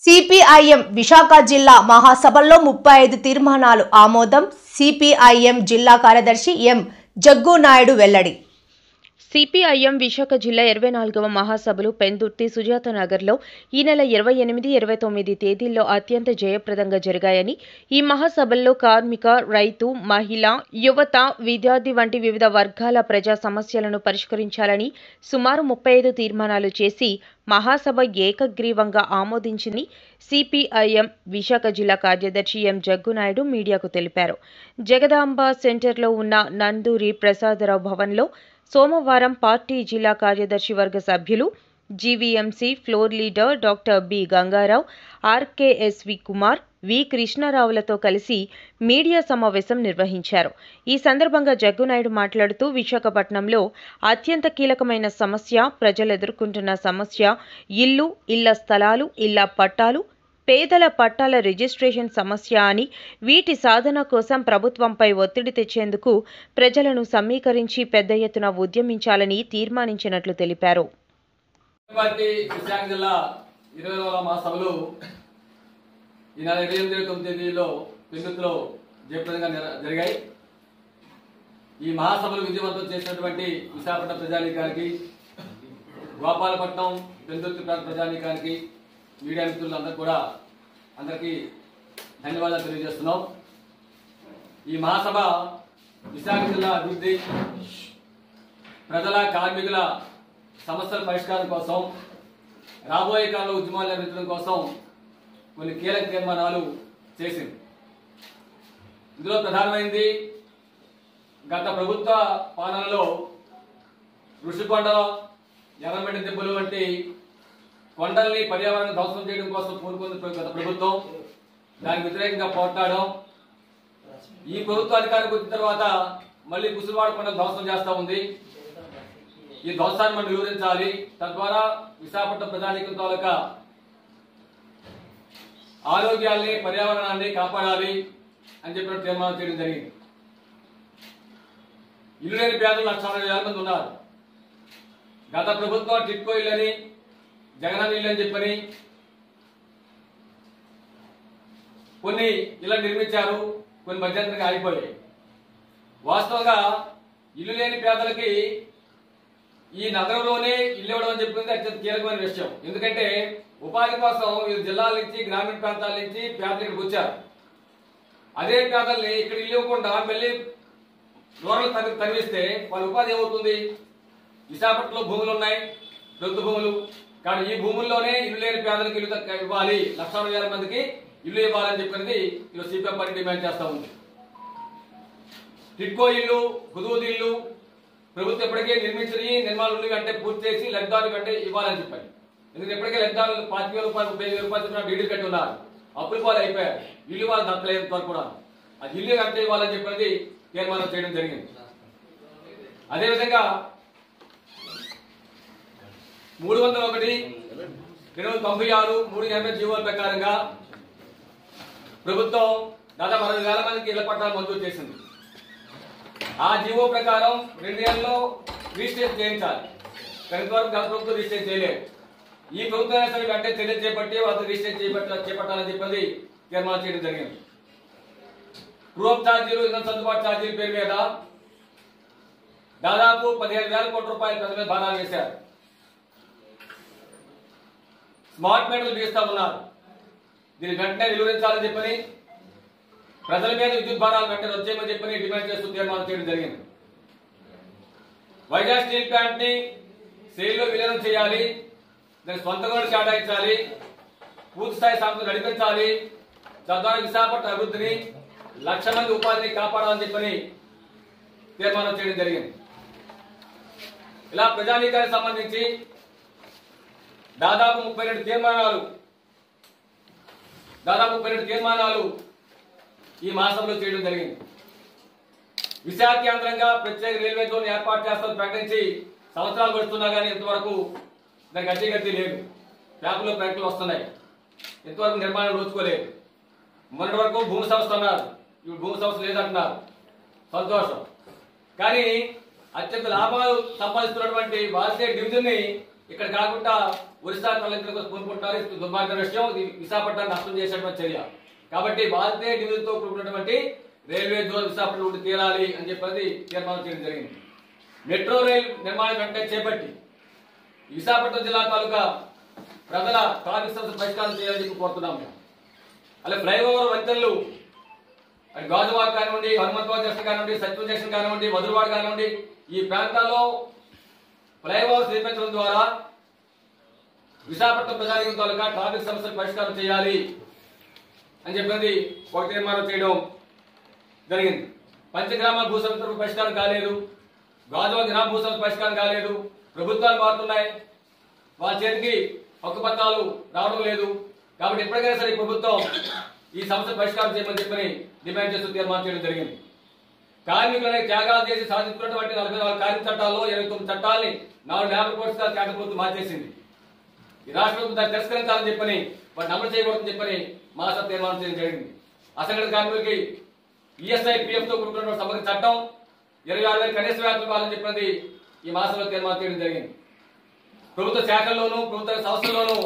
CPIM Visakha జిల్లా మహాసభల్లో 35 తీర్మానాలు ఆమోదం. సిపిఐఎం జిల్లా కార్యదర్శి ఎం జగ్గునాయుడు వెల్లడి. సిపిఐఎం విశాఖ జిల్లా 24వ మహాసభలు పెందుర్తి సుజాతనగర్లో ఈ నెల 28, 29 తేదీల్లో అత్యంత జయప్రదంగా జరిగాయని, ఈ మహాసభల్లో కార్మిక, రైతు, మహిళ, యువత, విద్యార్థి వంటి వివిధ వర్గాల ప్రజా సమస్యలను పరిష్కరించాలని సుమారు 35 తీర్మానాలు చేసి మహాసభ ఏకగ్రీవంగా ఆమోదించింది. సిపిఐఎం విశాఖ జిల్లా కార్యదర్శి ఎం జగ్గునాయుడు మీడియాకు తెలిపారు. జగదాంబ సెంటర్లో ఉన్న నందూరి ప్రసాదరావు భవన్లో సోమవారం పార్టీ జిల్లా కార్యదర్శి వర్గ సభ్యులు, GVMC floor leader doctor B Gangarao, RKSV Kumar, V కృష్ణారావులతో కలిసి మీడియా సమావేశం నిర్వహించారు. ఈ సందర్భంగా జగ్గునాయుడు మాట్లాడుతూ, విశాఖపట్నంలో అత్యంత కీలకమైన సమస్య, ప్రజలు ఎదుర్కొంటున్న సమస్య ఇల్లు, ఇళ్ల స్థలాలు, ఇళ్ల పట్టాలు, పేదల పట్టాల రిజిస్ట్రేషన్ సమస్య అని, వీటి సాధన కోసం ప్రభుత్వంపై ఒత్తిడి తెచ్చేందుకు ప్రజలను సమీకరించి పెద్ద ఎత్తున ఉద్యమించాలని తీర్మానించినట్లు తెలిపారు. ఈ నెల 28, 29 పెందుర్తిలో జయప్రదంగా జరిగాయి. ఈ మహాసభలు విజయవంతం చేసినటువంటి విశాఖపట్నం ప్రజానీకానికి, గోపాలపట్నం, పెందుర్తి ప్రజానీకానికి, మీడియా మిత్రులందరూ కూడా అందరికీ ధన్యవాదాలు తెలియజేస్తున్నాం. ఈ మహాసభ విశాఖ జిల్లా అభివృద్ధి, ప్రజల, కార్మికుల సమస్యల పరిష్కారం కోసం, రాబోయే కాలంలో ఉద్యమాలు నిర్వహించడం కోసం కొన్ని కీలక తీర్మానాలు చేసింది. ఇందులో ప్రధానమైంది, గత ప్రభుత్వ పాలనలో ఋషికొండ, ఎర్రమట్టి దెబ్బలు వంటి కొండల్ని పర్యావరణ ధ్వంసం చేయడం కోసం పూనుకుంది గత ప్రభుత్వం. దానికి వ్యతిరేకంగా పోరాడడం. ఈ ప్రభుత్వ అధికారికి వచ్చిన తర్వాత మళ్ళీ కుసులవాడ కొండలు ధ్వంసం చేస్తూ ఉంది. ఈ ధ్వంసాన్ని మనం నిరోధించాలి, తద్వారా విశాఖపట్నం ప్రజానీకం తాలూకా ఆరోగ్యాల్ని, పర్యావరణాన్ని కాపాడాలి అని చెప్పిన తీర్మానం చేయడం జరిగింది. ఇల్లు లేని పేదలు 1,60,000 మంది ఉన్నారు. గత ప్రభుత్వం టిట్కో ఇల్లని, జగనన్న ఇల్లు అని చెప్పని కొన్ని ఇళ్లు నిర్మించారు, కొన్ని మధ్యంతరంగా ఆగిపోయాయి. వాస్తవంగా ఇల్లు లేని పేదలకి ఈ నగరంలోనే ఇల్లు ఇవ్వడం అని చెప్పింది అత్యంత కీలకమైన విషయం. ఎందుకంటే ఉపాధి కోసం వివిధ జిల్లాల నుంచి, గ్రామీణ ప్రాంతాల నుంచి పేదలు ఇక్కడికి వచ్చారు. అదే పేదల్ని ఇక్కడ ఇల్లు ఇవ్వకుండా మళ్ళీ రూరల్ తరివిస్తే వాళ్ళ ఉపాధి ఏమవుతుంది? విశాఖపట్నంలో భూములు ఉన్నాయి, ప్రభుత్వ భూములు, కానీ ఈ భూముల్లోనే ఇల్లు లేని పేదలకు ఇల్లు ఇవ్వాలి, 1,60,000 మందికి ఇల్లు ఇవ్వాలని చెప్పినది ఇలా సిపిఎం పార్టీ డిమాండ్ చేస్తా ఉంది. టిట్కో ఇల్లు, హుదూద్ ఇల్లు ప్రభుత్వం ఇప్పటికే నిర్మించి నిర్మాణాలు వెంటనే పూర్తి చేసి లబ్ధిదారులు వెంటనే ఇవ్వాలని చెప్పారు. ఎందుకంటే ఇప్పటికే లబ్ధిదారులు 25,000 రూపాయలు, 30,000 రూపాయలు చెప్పిన డీడీలు కట్టి ఉన్నారు, అప్పులు పాలు అయిపోయారు, ఇల్లు వాళ్ళు దక్కలేదు వరకు కూడా. అది ఇల్లు కట్టే ఇవ్వాలని చెప్పినది తీర్మానం చేయడం జరిగింది. అదేవిధంగా 301, 296, 380 జీవోల ప్రకారంగా ప్రభుత్వం దాదాపు 60,000 మందికి ఇళ్ల పట్టాలు మంజూరు చేసింది. ఆ జీవో ప్రకారం 2 ఏళ్లలో రిజిస్ట్రేషన్ చేయించాలి. ఇంతవరకు గత ప్రభుత్వం రిజిస్ట్రేషన్ చేయలేదు. ఈ ప్రభుత్వం సరే వెంటనే చర్యలు చేపట్టి వాళ్ళకి రిజిస్ట్రేషన్ చేపట్టాలని చెప్పి తీర్మానం చేయడం జరిగింది. ట్రూఅప్ ఛార్జీలు, ఇంధన సర్దుబాటు ఛార్జీల పేరు మీద దాదాపు 15,000 కోట్ల రూపాయలు ప్రజల మీద భారాలు వేశారు. స్మార్ట్ మీటర్లు బిగిస్తా ఉన్నారు. దీన్ని వెంటనే నిలువరించాలని చెప్పని, ప్రజల మీద విద్యుత్ భారాలు వెంటనే వచ్చేయమని చెప్పని డిమాండ్ చేస్తూ తీర్మానం చేయడం జరిగింది. వైజాగ్ స్టీల్ ప్లాంట్ ని సేల్లో విలీనం చేయాలి, దానికి సొంత గనులు కేటాయించాలి, పూర్తి స్థాయి సంస్థలు నడిపించాలి, తద్వారా విశాఖపట్నం అభివృద్ధిని, 1,00,000 మంది ఉపాధిని కాపాడాలని చెప్పని తీర్మానం చేయడం జరిగింది. ఇలా ప్రజానీకానికి సంబంధించి దాదాపు 32 తీర్మానాలు ఈ మహాసభలో చేయడం జరిగింది. విశాఖ కేంద్రంగా ప్రత్యేక రైల్వే జోన్ ఏర్పాటు చేస్తామని ప్రకటించి సంవత్సరాలు గడుస్తున్నా కానీ ఇంతవరకు దానికి అతిగతి లేదు. పేపర్లో ప్రకటనలు వస్తున్నాయి, ఇంతవరకు నిర్మాణం నోచుకోలేదు. మొన్నటి వరకు భూమి సంస్థ అన్నారు, ఇప్పుడు భూమి సంస్థ లేదంటున్నారు. సంతోషం. కానీ అత్యంత లాభాలు సంపాదిస్తున్నటువంటి వాల్తేరు డివిజన్ ని ఇక్కడ కాకుండా ఒరిస్సా తరలింపులకు పూనుకుంటున్నారు. ఇది దుర్మార్గ విషయం. ఇది విశాఖపట్నాన్ని నష్టం చేసేటువంటి చర్య. కాబట్టి భారతీయ నిధులతో కూడుకున్నటువంటి రైల్వే జోన్ విశాఖపట్నం నుండి తీరాలి అని చెప్పి తీర్మానం చేయడం జరిగింది. మెట్రో రైలు నిర్మాణం వెంటనే చేపట్టి విశాఖపట్నం జిల్లా తాలూకా ప్రజల ట్రాఫిక్ సమస్య పరిష్కారం చేయాలని చెప్పి కోరుతున్నాం మేము. అలా ఫ్లైఓవర్ వంతెనలు అది గాజువాక్ కానివ్వండి, హనుమంతవాడ జంక్షన్ కానివ్వండి, సత్యం జంక్షన్ కానివ్వండి, మధురవాడ కానివ్వండి, ఈ ప్రాంతాల్లో ఫ్లైఓవర్స్ నిర్మించడం ద్వారా విశాఖపట్నం ప్రజానికం తాలూకా ట్రాఫిక్ సమస్యలు పరిష్కారం చేయాలి అని చెప్పి ఒక తీర్మానం చేయడం జరిగింది. పంచగ్రామాల భూ సమస్యలకు పరిష్కారం కాలేదు, గాజువాక గ్రామ భూ సమస్య పరిష్కారం కాలేదు, ప్రభుత్వాలు మారుతున్నాయి, వాళ్ళ చేతికి హక్కుపత్రాలు రావడం లేదు. కాబట్టి ఎప్పటికైనా సరే ప్రభుత్వం ఈ సమస్య పరిష్కారం చేయమని చెప్పని డిమాండ్ చేస్తూ తీర్మానం చేయడం జరిగింది. కార్మికులనే త్యాగాలు చేసి సాధించుకున్నటువంటి 44 కార్మిక చట్టాల్లో 29 చట్టాలని 4 లేబర్ కోడ్స్ గా కేంద్ర ప్రభుత్వం మార్చేసింది. ఈ రాష్ట్ర ప్రభుత్వం దాన్ని తిరస్కరించాలని చెప్పని వాటిని అమలు చేయకూడదని చెప్పని మహాసభ తీర్మానం చేయడం జరిగింది. అసంఘటిత కార్మికులకి ఈఎస్ఐ పిఎఫ్ తో కూడుకున్న సమగ్ర చట్టం 26,000 కనీస వేతనం ఇవ్వాలని చెప్పినది ఈ మహాసభలో తీర్మానం చేయడం జరిగింది. ప్రభుత్వ శాఖల్లోనూ ప్రభుత్వ సంస్థల్లోనూ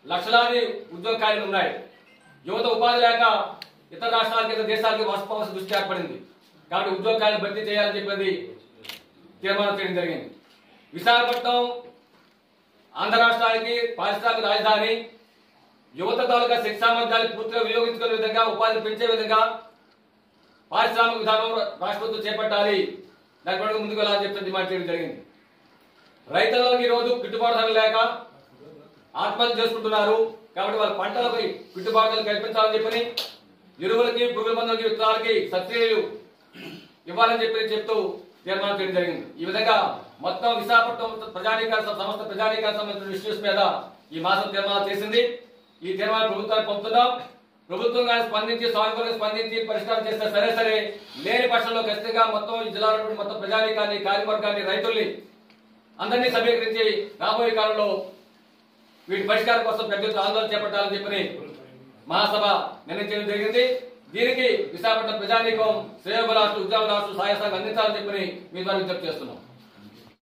లక్షలాది ఉద్యోగ ఖాళీలు ఉన్నాయి. యువత ఉపాధి లేక ఇతర రాష్ట్రాలకి ఇతర దేశాలకు వలస దృష్టి ఏర్పడింది. కాబట్టి ఉద్యోగ ఖాళీలు భర్తీ చేయాలని చెప్పేది తీర్మానం చేయడం జరిగింది. విశాఖపట్నం ఆంధ్ర రాష్ట్రానికి పారిశ్రామిక రాజధాని, యువత తాలూకా శక్తి సామర్థ్యాన్ని పూర్తిగా వినియోగించుకునే విధంగా, ఉపాధిని పెంచే విధంగా పారిశ్రామిక విధానం రాష్ట్ర ప్రభుత్వం చేపట్టాలి. దాని పట్ల ముందుకు వెళ్ళాలని చెప్పి డిమాండ్ చేయడం జరిగింది. రైతులకు ఈ రోజు గిట్టుబాటు ధర లేక ఆత్మహత్య చేసుకుంటున్నారు. కాబట్టి వాళ్ళ పంటలపై గిట్టుబాటు కల్పించాలని చెప్పని, ఎరువులకి, పురుగుల మందులకి, విత్తనాలకి సబ్సిడీలు ఇవ్వాలని చెప్తూ తీర్మానం చేయడం జరిగింది. ఈ విధంగా మొత్తం విశాఖపట్నం సమస్త ప్రజానీకానికి సంబంధించిన ఇష్యూస్ మీద ఈ మాసం తీర్మానం చేసింది. ఈ తీర్మానం ప్రభుత్వానికి పంపుతున్నాం. ప్రభుత్వం కానీ స్పందించి సానుకూలంగా స్పందించి పరిష్కారం చేస్తే సరే, లేని పక్షంలో ఖచ్చితంగా మొత్తం ఈ జిల్లాలో మొత్తం ప్రజానీకాన్ని, కార్యవర్గాన్ని, రైతుల్ని అందరినీ సమీకరించి రాబోయే కాలంలో వీటి పరిష్కారం కోసం పెద్ద ఆందోళన చేపట్టాలని చెప్పని మహాసభ నిర్ణయించడం జరిగింది. దీనికి విశాఖపట్నం ప్రజానీకం, శ్రేయోభిలాషులు, ఉద్యోగ సహాయ సంఘం అందించాలని చెప్పని మీ ద్వారా విజ్ఞప్తి చేస్తున్నాం.